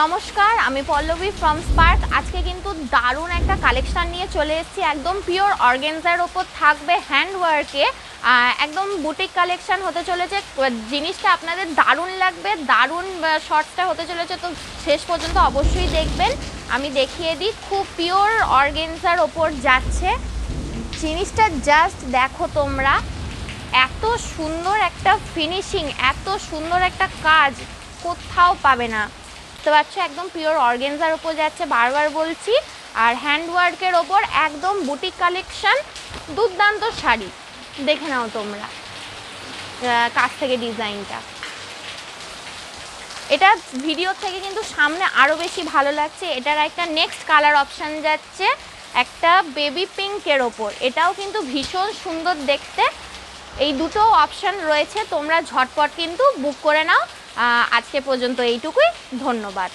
নমস্কার, আমি Pallavi from spark. আজকে কিন্তু দারুণ একটা কালেকশন নিয়ে চলে এসেছি। একদম পিওর অর্গানজার ওপর থাকবে হ্যান্ডওয়ার্কে, একদম বুটিক কালেকশন হতে চলেছে। জিনিসটা আপনাদের দারুণ লাগবে, দারুণ শর্টসটা হতে চলেছে, তো শেষ পর্যন্ত অবশ্যই দেখবেন। আমি দেখিয়ে দিই, খুব পিওর অর্গানজার ওপর যাচ্ছে জিনিসটা। জাস্ট দেখো তোমরা, এত সুন্দর একটা ফিনিশিং, এত সুন্দর একটা কাজ কোথাও পাবে না। বুঝতে পারছো, একদম পিওর অর্গানজার ওপর যাচ্ছে, বারবার বলছি। আর হ্যান্ডওয়ার্কের ওপর একদম বুটিক কালেকশন, দুর্দান্ত শাড়ি। দেখে নাও তোমরা কাছ থেকে ডিজাইনটা। এটা ভিডিও থেকে কিন্তু সামনে আরও বেশি ভালো লাগছে। এটার একটা নেক্সট কালার অপশান যাচ্ছে একটা বেবি পিঙ্কের ওপর, এটাও কিন্তু ভীষণ সুন্দর দেখতে। এই দুটো অপশান রয়েছে, তোমরা ঝটপট কিন্তু বুক করে নাও। আজকে পর্যন্ত এইটুকুই, ধন্যবাদ।